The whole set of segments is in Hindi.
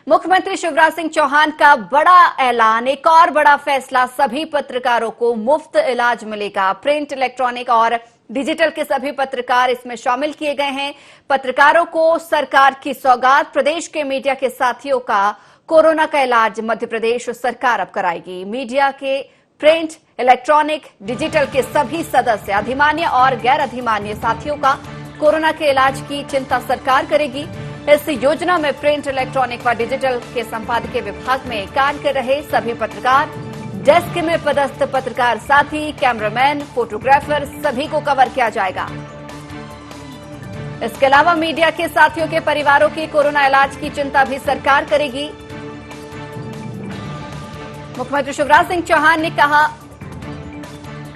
मुख्यमंत्री शिवराज सिंह चौहान का बड़ा ऐलान, एक और बड़ा फैसला, सभी पत्रकारों को मुफ्त इलाज मिलेगा। प्रिंट, इलेक्ट्रॉनिक और डिजिटल के सभी पत्रकार इसमें शामिल किए गए हैं। पत्रकारों को सरकार की सौगात, प्रदेश के मीडिया के साथियों का कोरोना का इलाज मध्य प्रदेश सरकार अब कराएगी। मीडिया के प्रिंट, इलेक्ट्रॉनिक, डिजिटल के सभी सदस्य, अधिमान्य और गैर अधिमान्य साथियों का कोरोना के इलाज की चिंता सरकार करेगी। इस योजना में प्रिंट, इलेक्ट्रॉनिक व डिजिटल के संपादकीय विभाग में कार्य कर रहे सभी पत्रकार, डेस्क में पदस्थ पत्रकार साथी, कैमरामैन, फोटोग्राफर सभी को कवर किया जाएगा। इसके अलावा मीडिया के साथियों के परिवारों की कोरोना इलाज की चिंता भी सरकार करेगी। मुख्यमंत्री शिवराज सिंह चौहान ने कहा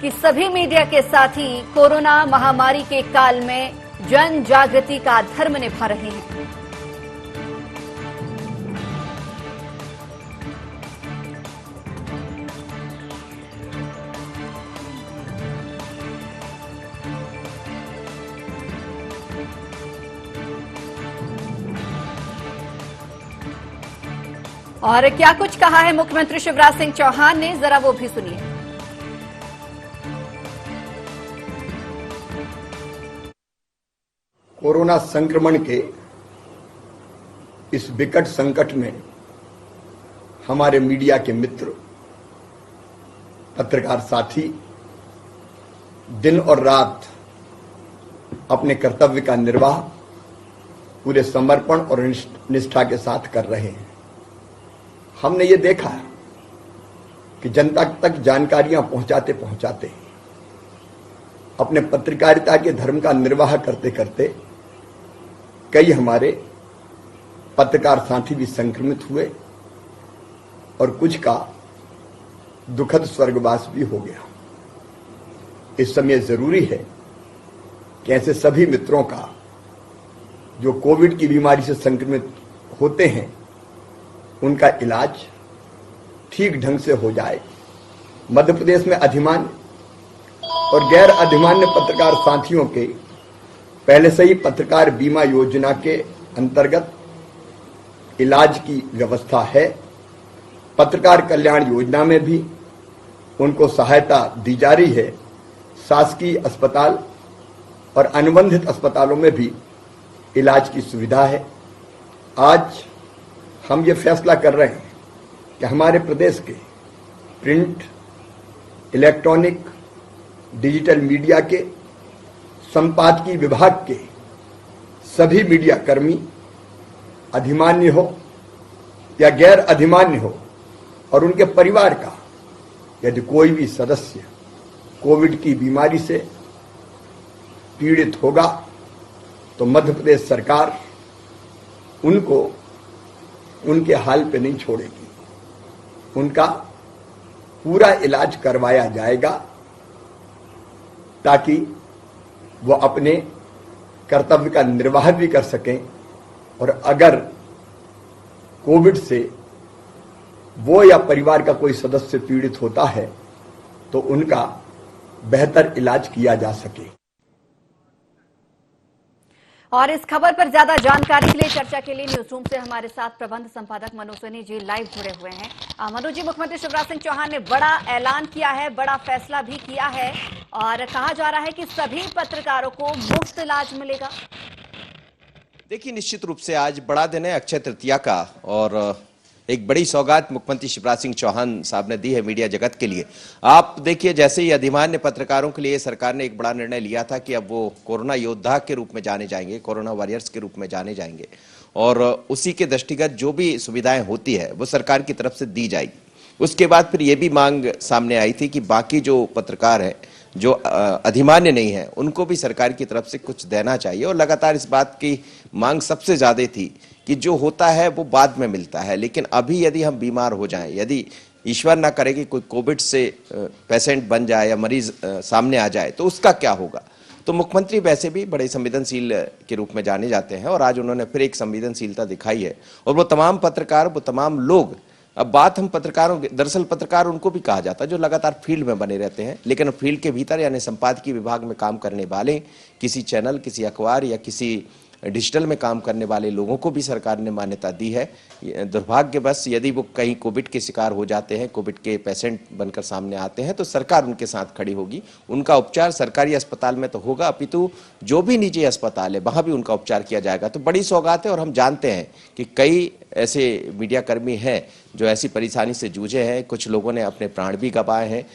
कि सभी मीडिया के साथी कोरोना महामारी के काल में जन जागृति का धर्म निभा रहे हैं। और क्या कुछ कहा है मुख्यमंत्री शिवराज सिंह चौहान ने, जरा वो भी सुनिए। कोरोना संक्रमण के इस विकट संकट में हमारे मीडिया के मित्र, पत्रकार साथी दिन और रात अपने कर्तव्य का निर्वाह पूरे समर्पण और निष्ठा के साथ कर रहे हैं। हमने ये देखा कि जनता तक जानकारियां पहुंचाते पहुंचाते अपने पत्रकारिता के धर्म का निर्वाह करते करते कई हमारे पत्रकार साथी भी संक्रमित हुए और कुछ का दुखद स्वर्गवास भी हो गया। इस समय जरूरी है कि ऐसे सभी मित्रों का जो कोविड की बीमारी से संक्रमित होते हैं उनका इलाज ठीक ढंग से हो जाए। मध्य प्रदेश में अधिमान्य और गैर अधिमान्य पत्रकार साथियों के पहले से ही पत्रकार बीमा योजना के अंतर्गत इलाज की व्यवस्था है। पत्रकार कल्याण योजना में भी उनको सहायता दी जा रही है। शासकीय अस्पताल और अनुबंधित अस्पतालों में भी इलाज की सुविधा है। आज हम ये फैसला कर रहे हैं कि हमारे प्रदेश के प्रिंट, इलेक्ट्रॉनिक, डिजिटल मीडिया के संपादकीय विभाग के सभी मीडिया कर्मी, अधिमान्य हो या गैर अधिमान्य हो, और उनके परिवार का यदि कोई भी सदस्य कोविड की बीमारी से पीड़ित होगा तो मध्य प्रदेश सरकार उनको उनके हाल पे नहीं छोड़ेगी। उनका पूरा इलाज करवाया जाएगा ताकि वो अपने कर्तव्य का निर्वाह भी कर सकें, और अगर कोविड से वो या परिवार का कोई सदस्य पीड़ित होता है तो उनका बेहतर इलाज किया जा सके। और इस खबर पर ज्यादा जानकारी के लिए, चर्चा के लिए न्यूज रूम से हमारे साथ प्रबंध संपादक मनोज सोनी जी लाइव जुड़े हुए हैं। मनोज जी, मुख्यमंत्री शिवराज सिंह चौहान ने बड़ा ऐलान किया है, बड़ा फैसला भी किया है और कहा जा रहा है कि सभी पत्रकारों को मुफ्त इलाज मिलेगा। देखिए, निश्चित रूप से आज बड़ा दिन है अक्षय तृतीया का, और एक बड़ी सौगात मुख्यमंत्री शिवराज सिंह चौहान साहब ने दी है मीडिया जगत के लिए। आप देखिए, जैसे ही अधिमान्य पत्रकारों के लिए सरकार ने एक बड़ा निर्णय लिया था कि अब वो कोरोना योद्धा के रूप में जाने जाएंगे, कोरोना वॉरियर्स के रूप में जाने जाएंगे, और उसी के दृष्टिगत जो भी सुविधाएं होती है वो सरकार की तरफ से दी जाएगी। उसके बाद फिर ये भी मांग सामने आई थी कि बाकी जो पत्रकार हैं जो अधिमान्य नहीं है उनको भी सरकार की तरफ से कुछ देना चाहिए, और लगातार इस बात की मांग सबसे ज्यादा थी कि जो होता है वो बाद में मिलता है, लेकिन अभी यदि हम बीमार हो जाएं, यदि ईश्वर ना करे कि कोई कोविड से पेशेंट बन जाए या मरीज सामने आ जाए तो उसका क्या होगा। तो मुख्यमंत्री वैसे भी बड़े संवेदनशील के रूप में जाने जाते हैं, और आज उन्होंने फिर एक संवेदनशीलता दिखाई है। और वो तमाम पत्रकार, वो तमाम लोग, अब बात हम पत्रकारों, दरअसल पत्रकार उनको भी कहा जाता है जो लगातार फील्ड में बने रहते हैं, लेकिन फील्ड के भीतर यानी संपादकीय विभाग में काम करने वाले किसी चैनल, किसी अखबार या किसी डिजिटल में काम करने वाले लोगों को भी सरकार ने मान्यता दी है। दुर्भाग्यवश यदि वो कहीं कोविड के शिकार हो जाते हैं, कोविड के पेशेंट बनकर सामने आते हैं, तो सरकार उनके साथ खड़ी होगी। उनका उपचार सरकारी अस्पताल में तो होगा, अपितु जो भी निजी अस्पताल है वहां भी उनका उपचार किया जाएगा। तो बड़ी सौगात है। और हम जानते हैं कि कई ऐसे मीडिया कर्मी हैं जो ऐसी परेशानी से जूझे हैं, कुछ लोगों ने अपने प्राण भी गंवाए हैं,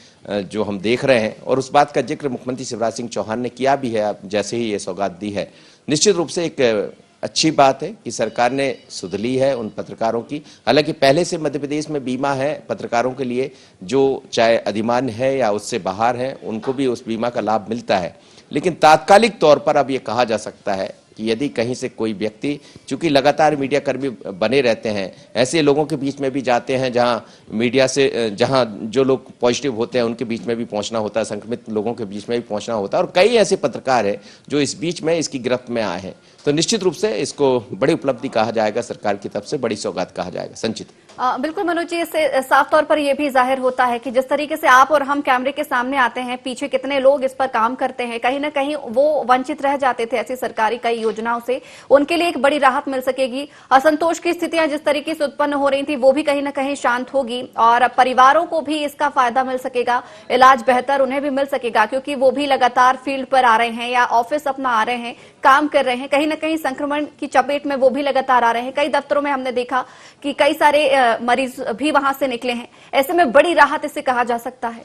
जो हम देख रहे हैं। और उस बात का जिक्र मुख्यमंत्री शिवराज सिंह चौहान ने किया भी है जैसे ही ये सौगात दी है। निश्चित रूप से एक अच्छी बात है कि सरकार ने सुध ली है उन पत्रकारों की। हालांकि पहले से मध्य प्रदेश में बीमा है पत्रकारों के लिए, जो चाहे अधिमान्य है या उससे बाहर है, उनको भी उस बीमा का लाभ मिलता है। लेकिन तात्कालिक तौर पर अब ये कहा जा सकता है कि यदि कहीं से कोई व्यक्ति, चूंकि लगातार मीडिया कर्मी बने रहते हैं, ऐसे लोगों के बीच में भी जाते हैं जहां मीडिया से, जहां जो लोग पॉजिटिव होते हैं उनके बीच में भी पहुंचना होता है, संक्रमित लोगों के बीच में भी पहुंचना होता है, और कई ऐसे पत्रकार हैं जो इस बीच में इसकी गिरफ्त में आए हैं। तो निश्चित रूप से इसको बड़ी उपलब्धि कहा जाएगा, सरकार की तरफ से बड़ी सौगात कहा जाएगा। संचित बिल्कुल मनोज जी, इससे साफ तौर पर यह भी जाहिर होता है कि जिस तरीके से आप और हम कैमरे के सामने आते हैं, पीछे कितने लोग इस पर काम करते हैं, कहीं ना कहीं वो वंचित रह जाते थे ऐसी सरकारी कई योजनाओं से। उनके लिए एक बड़ी राहत मिल सकेगी। असंतोष की स्थितियां जिस तरीके से उत्पन्न हो रही थी वो भी कहीं ना कहीं शांत होगी और परिवारों को भी इसका फायदा मिल सकेगा, इलाज बेहतर उन्हें भी मिल सकेगा, क्योंकि वो भी लगातार फील्ड पर आ रहे हैं या ऑफिस अपना आ रहे हैं, काम कर रहे हैं। कहीं ना कहीं संक्रमण की चपेट में वो भी लगातार आ रहे हैं। कई दफ्तरों में हमने देखा कि कई सारे मरीज भी वहां से निकले हैं। ऐसे में बड़ी राहत इसे कहा जा सकता है।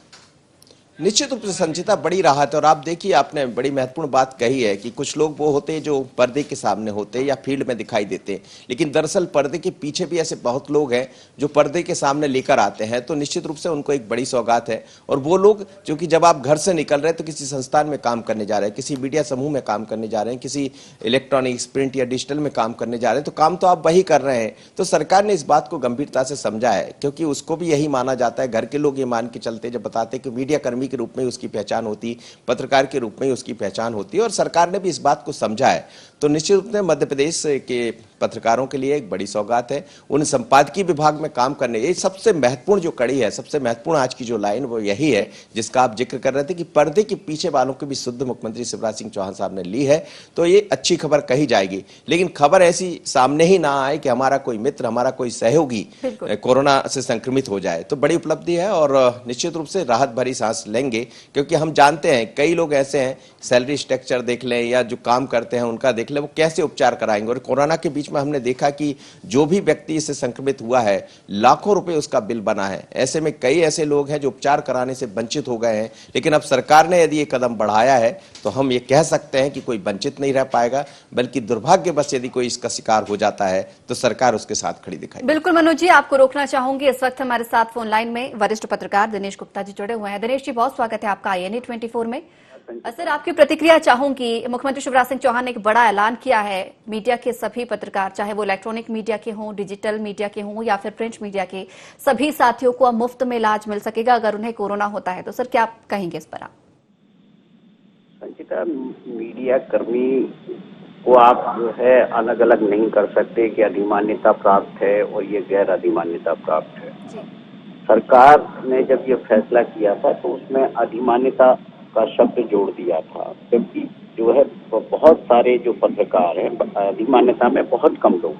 निश्चित रूप से संचिता, बड़ी राहत। और आप देखिए, आपने बड़ी महत्वपूर्ण बात कही है कि कुछ लोग वो होते हैं जो पर्दे के सामने होते हैं या फील्ड में दिखाई देते हैं, लेकिन दरअसल पर्दे के पीछे भी ऐसे बहुत लोग हैं जो पर्दे के सामने लेकर आते हैं। तो निश्चित रूप से उनको एक बड़ी सौगात है। और वो लोग जो कि जब आप घर से निकल रहे हैं तो किसी संस्थान में काम करने जा रहे हैं, किसी मीडिया समूह में काम करने जा रहे हैं, किसी इलेक्ट्रॉनिक्स, प्रिंट या डिजिटल में काम करने जा रहे हैं, तो काम तो आप वही कर रहे हैं। तो सरकार ने इस बात को गंभीरता से समझा है, क्योंकि उसको भी यही माना जाता है। घर के लोग ये मान के चलते जब बताते कि मीडिया कर्मी के रूप में उसकी पहचान होती, पत्रकार के रूप में उसकी पहचान होती है, और सरकार ने भी इस बात को समझा है। तो निश्चित रूप से मध्य प्रदेश के पत्रकारों के लिए एक बड़ी सौगात है। उन संपादकीय विभाग में काम करने, ये सबसे महत्वपूर्ण जो कड़ी है, सबसे महत्वपूर्ण आज की जो लाइन वो यही है जिसका आप जिक्र कर रहे थे कि पर्दे के पीछे वालों की भी शुद्ध मुख्यमंत्री शिवराज सिंह चौहान साहब ने ली है। तो ये अच्छी खबर कही जाएगी। लेकिन खबर ऐसी सामने ही ना आए कि हमारा कोई मित्र, हमारा कोई सहयोगी कोरोना से संक्रमित हो जाए, तो बड़ी उपलब्धि है। और निश्चित रूप से राहत भरी सांस लेंगे, क्योंकि हम जानते हैं कई लोग ऐसे हैं, सैलरी स्ट्रक्चर देख लें या जो काम करते हैं उनका देख लें, वो कैसे उपचार कराएंगे। और कोरोना के बीच में हमने देखा कि जो भी व्यक्ति इससे संक्रमित हुआ है, लाखों रुपए उसका बिल बना है। ऐसे में कई ऐसे लोग हैं जो उपचार कराने से वंचित हो गए हैं। लेकिन अब सरकार ने यदि ये कदम बढ़ाया है तो हम ये कह सकते हैं कि कोई वंचित नहीं रह पाएगा, बल्कि दुर्भाग्यवश यदि कोई इसका शिकार हो जाता है तो सरकार उसके साथ खड़ी दिखाई। बिल्कुल मनोज जी, आपको रोकना चाहूंगी। इस वक्त हमारे साथ फोन लाइन में वरिष्ठ पत्रकार दिनेश गुप्ता जी जुड़े हुए हैं। दिनेश जी, बहुत स्वागत है आपका INA 24 में। सर, आपकी प्रतिक्रिया चाहूंगी। मुख्यमंत्री शिवराज सिंह चौहान ने एक बड़ा ऐलान किया है, मीडिया के सभी पत्रकार, चाहे वो इलेक्ट्रॉनिक मीडिया के हों, डिजिटल मीडिया के हों या फिर प्रिंट मीडिया के, सभी साथियों को अब मुफ्त में इलाज मिल सकेगा अगर उन्हें कोरोना होता है। तो सर, क्या कहेंगे इस पर आप? संचिता, मीडिया कर्मी को आप जो है अलग अलग नहीं कर सकते कि अधिमान्यता प्राप्त है और ये गैर अधिमान्यता प्राप्त है। सरकार ने जब ये फैसला किया था तो उसमें अधिमान्यता का शब्द जोड़ दिया था, क्योंकि जो है बहुत सारे जो पत्रकार हैं अधिमान्यता में बहुत कम लोग,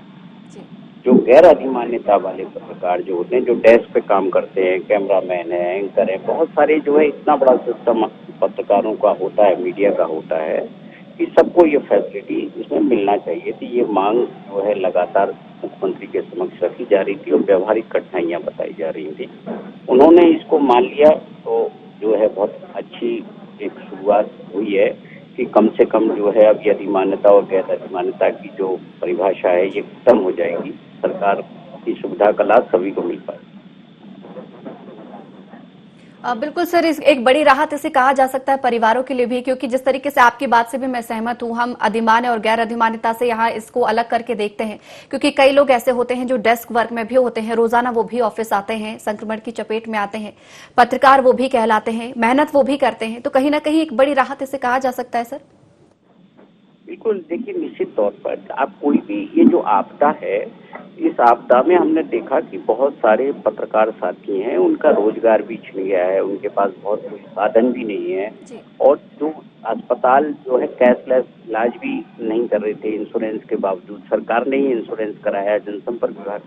जो गैर अधिमान्यता वाले पत्रकार जो होते हैं, जो डेस्क पे काम करते हैं, कैमरामैन है, एंकर है, बहुत सारे जो है, इतना बड़ा सिस्टम पत्रकारों का होता है, मीडिया का होता है कि सबको ये फैसिलिटी इसमें मिलना चाहिए थी। ये मांग जो है लगातार मुख्यमंत्री के समक्ष रखी जा रही थी और व्यवहारिक कठिनाइयां बताई जा रही थी। उन्होंने इसको मान लिया तो जो है बहुत अच्छी एक शुरुआत हुई है कि कम से कम जो है अब ये अधिमान्यता और गैर अधिमान्यता की जो परिभाषा है ये खत्म हो जाएगी। सरकार की सुविधा का लाभ सभी को मिल पाए। बिल्कुल सर, एक बड़ी राहत इसे कहा जा सकता है परिवारों के लिए भी, क्योंकि जिस तरीके से आपकी बात से भी मैं सहमत हूं, हम अधिमान्य और गैर अधिमान्यता से यहाँ इसको अलग करके देखते हैं, क्योंकि कई लोग ऐसे होते हैं जो डेस्क वर्क में भी होते हैं, रोजाना वो भी ऑफिस आते हैं, संक्रमण की चपेट में आते हैं, पत्रकार वो भी कहलाते हैं, मेहनत वो भी करते हैं। तो कहीं ना कहीं एक बड़ी राहत इसे कहा जा सकता है सर। बिल्कुल, देखिए निश्चित तौर पर आप कोई भी ये जो आपदा है, इस आपदा में हमने देखा कि बहुत सारे पत्रकार साथी हैं, उनका रोजगार भी छिन गया है, उनके पास बहुत कोई साधन भी नहीं है, और जो अस्पताल जो है कैशलेस इलाज भी नहीं कर रहे थे इंश्योरेंस के बावजूद। सरकार ने ही इंश्योरेंस कराया, जनसंपर्क विभाग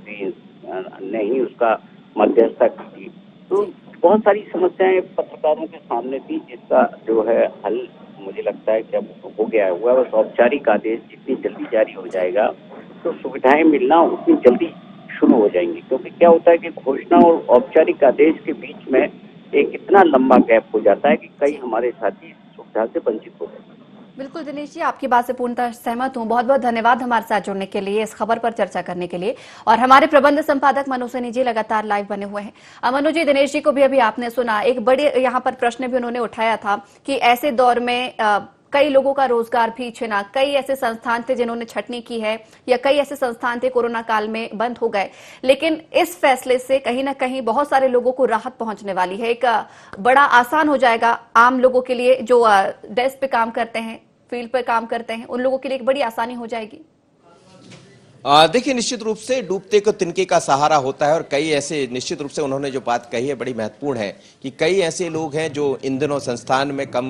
ने ही उसका मध्यस्थता की थी। तो बहुत सारी समस्याएं पत्रकारों के सामने थी, जिसका जो है हल मुझे लगता है कि अब हो गया हुआ। बस औपचारिक आदेश जितनी जल्दी जारी हो जाएगा तो सुविधाएं मिलना उतनी जल्दी शुरू हो जाएंगी। क्योंकि क्या होता है कि घोषणा और औपचारिक आदेश के बीच में एक इतना लंबा गैप हो जाता है कि कई हमारे साथी इस सुविधा से वंचित हो जाते हैं। बिल्कुल दिनेश जी, आपकी बात से पूर्णतः सहमत हूं। बहुत बहुत धन्यवाद हमारे साथ जुड़ने के लिए, इस खबर पर चर्चा करने के लिए। और हमारे प्रबंध संपादक मनु सैनी जी लगातार लाइव बने हुए हैं। मनु जी, दिनेश जी को भी अभी आपने सुना, एक बड़े यहाँ पर प्रश्न भी उन्होंने उठाया था कि ऐसे दौर में कई लोगों का रोजगार भी छिना, कई ऐसे संस्थान थे जिन्होंने छटनी की है, या कई ऐसे संस्थान थे कोरोना काल में बंद हो गए, लेकिन इस फैसले से कहीं ना कहीं बहुत सारे लोगों को राहत पहुंचने वाली है। एक बड़ा आसान हो जाएगा आम लोगों के लिए, जो डेस्क पे काम करते हैं, फील्ड पर काम करते हैं, उन लोगों के लिए एक बड़ी आसानी हो जाएगी। देखिए, निश्चित रूप से डूबते को तिनके का सहारा होता है। और कई ऐसे, निश्चित रूप से उन्होंने जो बात कही है बड़ी महत्वपूर्ण है कि कई ऐसे लोग हैं जो इन दिनों संस्थान में कम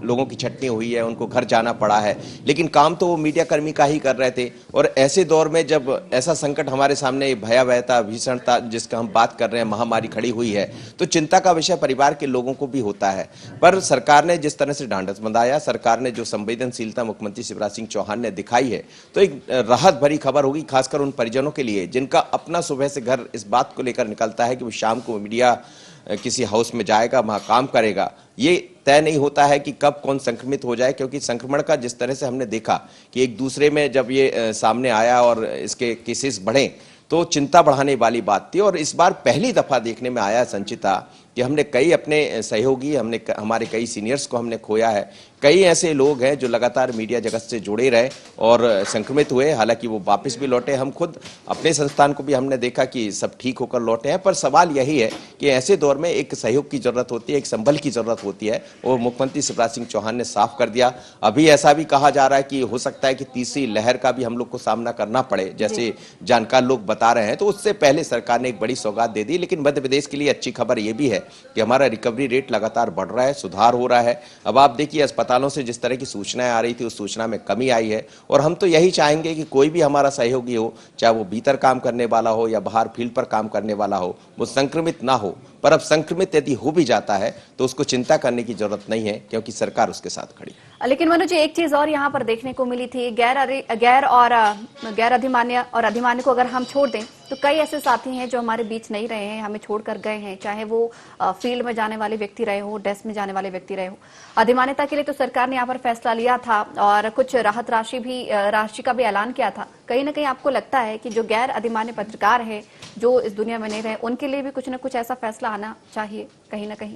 लोगों की छटनी हुई है, उनको घर जाना पड़ा है, लेकिन काम तो वो मीडिया कर्मी का ही कर रहे थे। और ऐसे दौर में जब ऐसा संकट हमारे सामने, भयावहता, भीषणता जिसका हम बात कर रहे हैं, महामारी खड़ी हुई है, तो चिंता का विषय परिवार के लोगों को भी होता है। पर सरकार ने जिस तरह से ढांढस बंधाया, सरकार ने जो संवेदनशीलता मुख्यमंत्री शिवराज सिंह चौहान ने दिखाई है, तो एक राहत भरी खबर होगी, खासकर उन परिजनों के लिए जिनका अपना सुबह से घर इस बात को लेकर निकलता है कि वो शाम को मीडिया किसी हाउस में जाएगा, वहां काम करेगा। ये तय नहीं होता है कि कब कौन संक्रमित हो जाए, क्योंकि संक्रमण का जिस तरह से हमने देखा कि एक दूसरे में जब ये सामने आया और इसके केसेस बढ़े, तो चिंता बढ़ाने वाली बात थी। और इस बार पहली दफा देखने में आया, संचिता, कि हमने कई अपने सहयोगी, हमारे कई सीनियर्स को हमने खोया है। कई ऐसे लोग हैं जो लगातार मीडिया जगत से जुड़े रहे और संक्रमित हुए, हालांकि वो वापस भी लौटे। हम खुद अपने संस्थान को भी हमने देखा कि सब ठीक होकर लौटे हैं। पर सवाल यही है कि ऐसे दौर में एक सहयोग की जरूरत होती है, एक संभल की जरूरत होती है, और मुख्यमंत्री शिवराज सिंह चौहान ने साफ कर दिया। अभी ऐसा भी कहा जा रहा है कि हो सकता है कि तीसरी लहर का भी हम लोग को सामना करना पड़े, जैसे जानकार लोग बता रहे हैं। तो उससे पहले सरकार ने एक बड़ी सौगात दे दी। लेकिन मध्य प्रदेश के लिए अच्छी खबर यह भी है कि हमारा रिकवरी रेट लगातार बढ़ रहा है, सुधार हो रहा है। अब आप देखिए, अस्पतालों से जिस तरह की सूचनाएं आ रही थी, उस सूचना में कमी आई है। और हम तो यही चाहेंगे कि कोई भी हमारा सहयोगी हो, चाहे वो भीतर काम करने वाला हो या बाहर फील्ड पर काम करने वाला हो, वो संक्रमित ना हो। पर अब संक्रमित यदि हो भी जाता है तो उसको चिंता करने की जरूरत नहीं है, क्योंकि सरकार उसके साथ खड़ी। लेकिन मनु जी, एक चीज और यहाँ पर देखने को मिली थी, गैर अधिमान्य और अधिमान्य को अगर हम छोड़ दें तो कई ऐसे साथी हैं जो हमारे बीच नहीं रहे हैं, हमें छोड़कर गए हैं, चाहे वो फील्ड में जाने वाले व्यक्ति रहे हो, डेस्क में जाने वाले व्यक्ति रहे हो। अधिमान्यता के लिए तो सरकार ने यहाँ पर फैसला लिया था और कुछ राहत राशि का भी ऐलान किया था। कहीं ना कहीं आपको लगता है कि जो गैर अधिमान्य पत्रकार है, जो इस दुनिया में नहीं रहे, उनके लिए भी कुछ ना कुछ ऐसा फैसला आना चाहिए कहीं ना कहीं?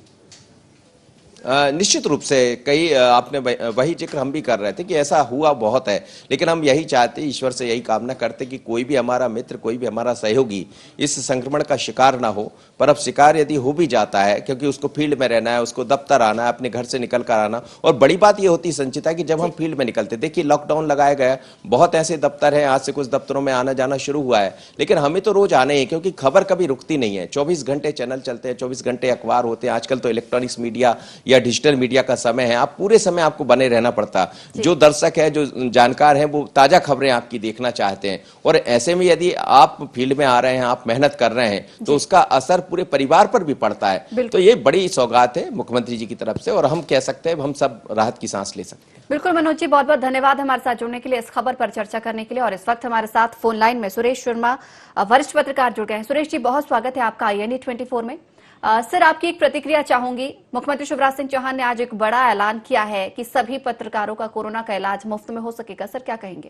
निश्चित रूप से कई आपने वही जिक्र हम भी कर रहे थे कि ऐसा हुआ बहुत है। लेकिन हम यही चाहते, ईश्वर से यही कामना करते कि कोई भी हमारा मित्र, कोई भी हमारा सहयोगी इस संक्रमण का शिकार ना हो। पर अब शिकार यदि हो भी जाता है, क्योंकि उसको फील्ड में रहना है, उसको दफ्तर आना है, अपने घर से निकल कर आना। और बड़ी बात यह होती संचिता कि जब हम फील्ड में निकलते, देखिए लॉकडाउन लगाया गया, बहुत ऐसे दफ्तर हैं, आज से कुछ दफ्तरों में आना जाना शुरू हुआ है, लेकिन हमें तो रोज आना ही है, क्योंकि खबर कभी रुकती नहीं है। 24 घंटे चैनल चलते हैं, 24 घंटे अखबार होते हैं। आजकल तो इलेक्ट्रॉनिक्स मीडिया या डिजिटल मीडिया का समय है, आप पूरे समय आपको बने रहना पड़ता। जो दर्शक है, जो जानकार हैं, वो ताजा खबरें आपकी देखना चाहते हैं। और ऐसे में यदि आप फील्ड में आ रहे हैं, आप मेहनत कर रहे हैं, तो उसका असर पूरे परिवार पर भी पड़ता है। तो ये बड़ी सौगात है मुख्यमंत्री जी की तरफ से, और हम कह सकते हैं हम सब राहत की सांस ले सकते हैं। बिल्कुल मनोज जी, बहुत बहुत धन्यवाद हमारे साथ जुड़ने के लिए, इस खबर पर चर्चा करने के लिए। और इस वक्त हमारे साथ फोन लाइन में सुरेश शर्मा, वरिष्ठ पत्रकार, जुड़ गए हैं। सुरेश जी, बहुत स्वागत है आपका INE 24 में। सर, आपकी एक प्रतिक्रिया चाहूंगी। मुख्यमंत्री शिवराज सिंह चौहान ने आज एक बड़ा ऐलान किया है कि सभी पत्रकारों का कोरोना का इलाज मुफ्त में हो सकेगा। सर, क्या कहेंगे?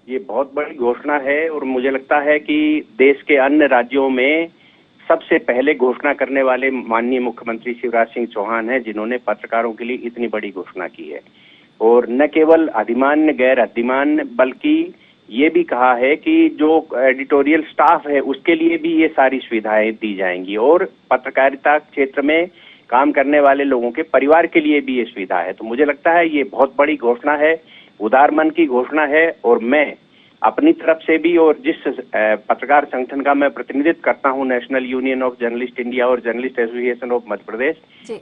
ये बहुत बड़ी घोषणा है और मुझे लगता है कि देश के अन्य राज्यों में सबसे पहले घोषणा करने वाले माननीय मुख्यमंत्री शिवराज सिंह चौहान हैं, जिन्होंने पत्रकारों के लिए इतनी बड़ी घोषणा की है। और न केवल अधिमान्य, गैर अधिमान्य, बल्कि ये भी कहा है कि जो एडिटोरियल स्टाफ है उसके लिए भी ये सारी सुविधाएं दी जाएंगी, और पत्रकारिता क्षेत्र में काम करने वाले लोगों के परिवार के लिए भी ये सुविधा है। तो मुझे लगता है ये बहुत बड़ी घोषणा है, उदार मन की घोषणा है। और मैं अपनी तरफ से भी और जिस पत्रकार संगठन का मैं प्रतिनिधित्व करता हूं, national union of journalist India और journalist association of Madhya Pradesh,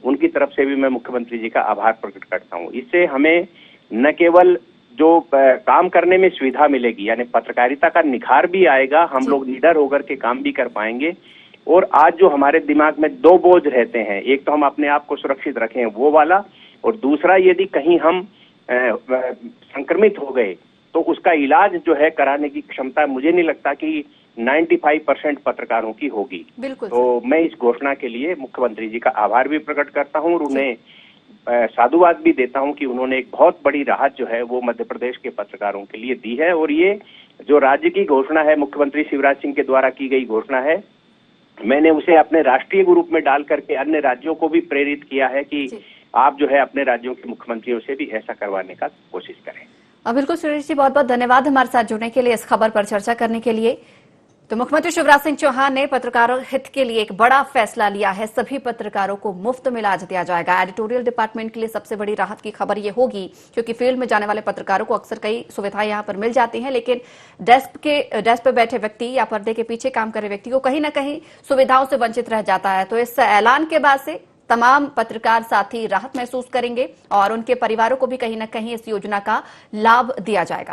उनकी तरफ से भी मैं मुख्यमंत्री जी का आभार प्रकट करता हूं। इससे हमें न केवल जो काम करने में सुविधा मिलेगी, यानी पत्रकारिता का निखार भी आएगा, हम लोग निडर होकर के काम भी कर पाएंगे। और आज जो हमारे दिमाग में दो बोझ रहते हैं, एक तो हम अपने आप को सुरक्षित रखें वो वाला, और दूसरा यदि कहीं हम संक्रमित हो गए तो उसका इलाज जो है कराने की क्षमता मुझे नहीं लगता कि 95% पत्रकारों की होगी। बिल्कुल। तो मैं इस घोषणा के लिए मुख्यमंत्री जी का आभार भी प्रकट करता हूं और उन्हें साधुवाद भी देता हूं कि उन्होंने एक बहुत बड़ी राहत जो है वो मध्य प्रदेश के पत्रकारों के लिए दी है। और ये जो राज्य की घोषणा है, मुख्यमंत्री शिवराज सिंह के द्वारा की गई घोषणा है, मैंने उसे अपने राष्ट्रीय ग्रुप में डाल करके अन्य राज्यों को भी प्रेरित किया है कि आप जो है अपने राज्यों के मुख्यमंत्रियों से भी ऐसा करवाने का कोशिश करें। बिल्कुल सुरेश जी, बहुत बहुत धन्यवाद हमारे साथ जुड़ने के लिए, इस खबर पर चर्चा करने के लिए। तो मुख्यमंत्री शिवराज सिंह चौहान ने पत्रकारों हित के लिए एक बड़ा फैसला लिया है। सभी पत्रकारों को मुफ्त में इलाज दिया जाएगा। एडिटोरियल डिपार्टमेंट के लिए सबसे बड़ी राहत की खबर ये होगी, क्योंकि फील्ड में जाने वाले पत्रकारों को अक्सर कई सुविधाएं यहां पर मिल जाती हैं, लेकिन डेस्क पर बैठे व्यक्ति या पर्दे के पीछे काम कर रहे व्यक्ति को कहीं ना कहीं सुविधाओं से वंचित रह जाता है। तो इस ऐलान के बाद से तमाम पत्रकार साथी राहत महसूस करेंगे और उनके परिवारों को भी कहीं ना कहीं इस योजना का लाभ दिया जाएगा।